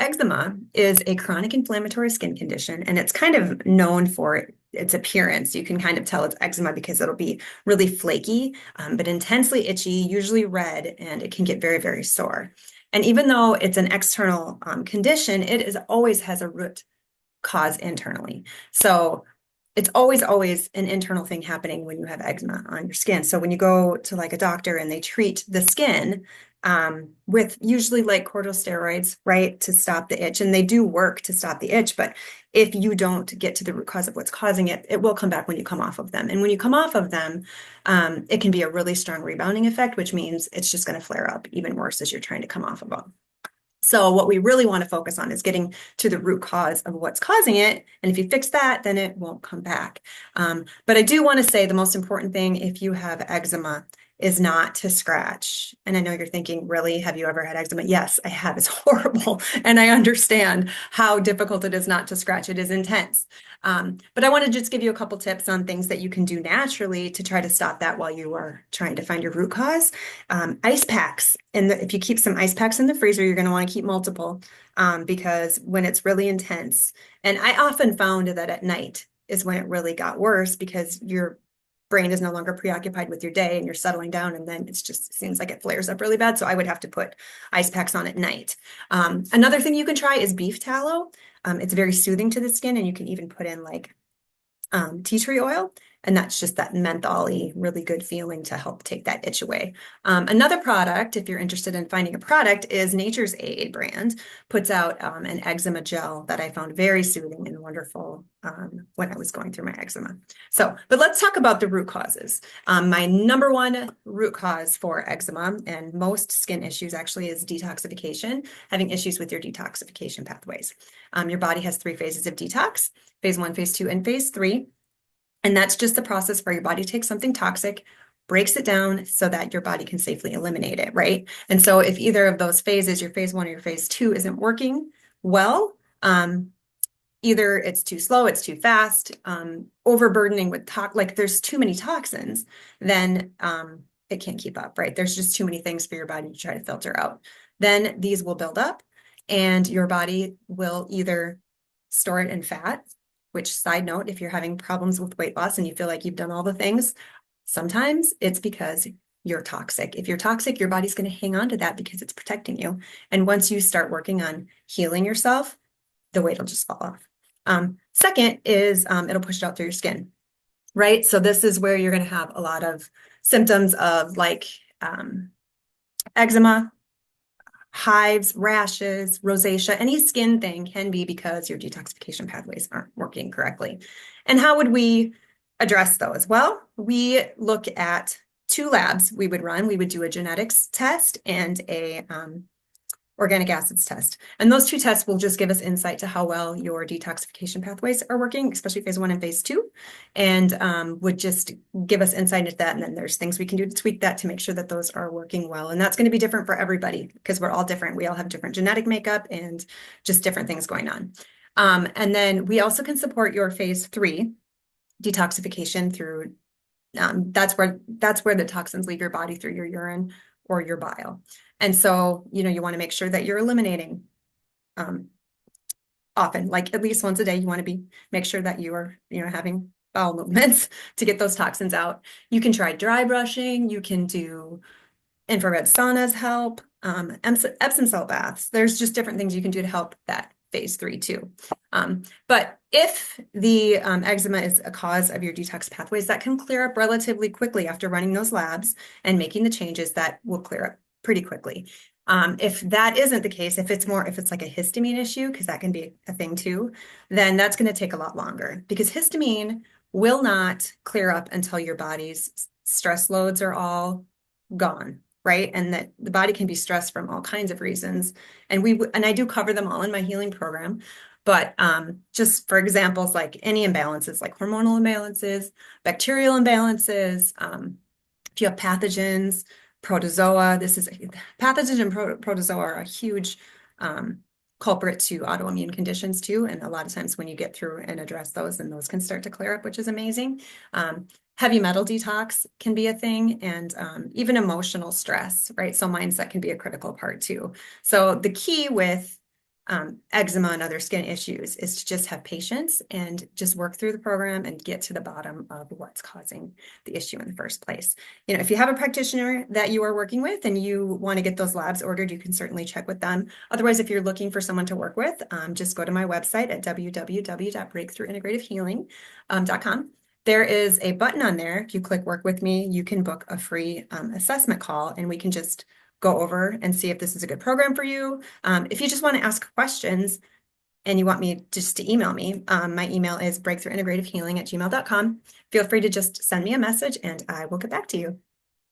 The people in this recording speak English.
eczema is a chronic inflammatory skin condition, and it's kind of known for its appearance. You can kind of tell it's eczema because it'll be really flaky, but intensely itchy, usually red, and it can get very, very sore. And even though it's an external condition, it is always has a root cause internally. So it's always an internal thing happening when you have eczema on your skin. So when you go to like a doctor and they treat the skin with usually like corticosteroids, right, to stop the itch, and they do work to stop the itch, but if you don't get to the root cause of what's causing it, it will come back when you come off of them. And when you come off of them, it can be a really strong rebounding effect, which means it's just going to flare up even worse as you're trying to come off of them. So what we really want to focus on is getting to the root cause of what's causing it. And if you fix that, then it won't come back. But I do want to say the most important thing if you have eczema is not to scratch. And I know you're thinking, really, have you ever had eczema? Yes, I have. It's horrible. And I understand how difficult it is not to scratch. It is intense. But I want to just give you a couple tips on things that you can do naturally to try to stop that while you are trying to find your root cause. Ice packs. And if you keep some ice packs in the freezer, you're going to want to keep multiple because when it's really intense, and I often found that at night is when it really got worse because your brain is no longer preoccupied with your day and you're settling down, and then it seems like it flares up really bad. So I would have to put ice packs on at night. Another thing you can try is beef tallow. It's very soothing to the skin, and you can even put in like tea tree oil, and that's just that menthol-y, really good feeling to help take that itch away. Another product, if you're interested in finding a product, is Nature's Aid brand puts out an eczema gel that I found very soothing and wonderful when I was going through my eczema. So, but let's talk about the root causes. My number one root cause for eczema and most skin issues actually is detoxification, having issues with your detoxification pathways. Your body has 3 phases of detox: phase 1, phase 2, and phase 3. And that's just the process where your body takes something toxic, breaks it down so that your body can safely eliminate it, right? And so if either of those phases, your phase 1 or your phase 2, isn't working well, either it's too slow, it's too fast, overburdening with like there's too many toxins, then it can't keep up, right? There's just too many things for your body to try to filter out. Then these will build up and your body will either store it in fat, which, side note, if you're having problems with weight loss and you feel like you've done all the things, sometimes it's because you're toxic. If you're toxic, your body's going to hang on to that because it's protecting you. And once you start working on healing yourself, the weight will just fall off. Second is it'll push it out through your skin, right? So this is where you're going to have a lot of symptoms of like eczema, hives, rashes, rosacea. Any skin thing can be because your detoxification pathways aren't working correctly. And how would we address those? Well, we look at 2 labs we would run. We would do a genetics test and a organic acids test. And those 2 tests will just give us insight to how well your detoxification pathways are working, especially phase 1 and phase 2, and would just give us insight into that. And then there's things we can do to tweak that to make sure that those are working well. And that's going to be different for everybody because we're all different. We all have different genetic makeup and just different things going on. And then we also can support your phase 3 detoxification through, that's where the toxins leave your body through your urine or your bile. And so, you want to make sure that you're eliminating often, like at least once a day. You want to make sure that you are, having bowel movements to get those toxins out. You can try dry brushing. You can do infrared saunas help, Epsom salt baths. There's just different things you can do to help that phase 3 too. But if the eczema is a cause of your detox pathways, that can clear up relatively quickly after running those labs and making the changes. That will clear up pretty quickly. If that isn't the case, if it's like a histamine issue, because that can be a thing too, then that's going to take a lot longer because histamine will not clear up until your body's stress loads are all gone, right? And that the body can be stressed from all kinds of reasons. And I do cover them all in my healing program. But just for examples, like any imbalances, like hormonal imbalances, bacterial imbalances, if you have pathogens, protozoa, pathogens and protozoa are a huge culprit to autoimmune conditions too. And a lot of times when you get through and address those, and those can start to clear up, which is amazing. Heavy metal detox can be a thing, and even emotional stress, right? So mindset can be a critical part too. So the key with eczema and other skin issues is to just have patience and just work through the program and get to the bottom of what's causing the issue in the first place. You know, if you have a practitioner that you are working with and you want to get those labs ordered, you can certainly check with them. Otherwise, if you're looking for someone to work with, just go to my website at www.breakthroughintegrativehealing.com. There is a button on there. If you click work with me, you can book a free assessment call, and we can just go over and see if this is a good program for you. If you just want to ask questions and you want me just to email me, my email is breakthroughintegrativehealing@gmail.com. Feel free to just send me a message and I will get back to you.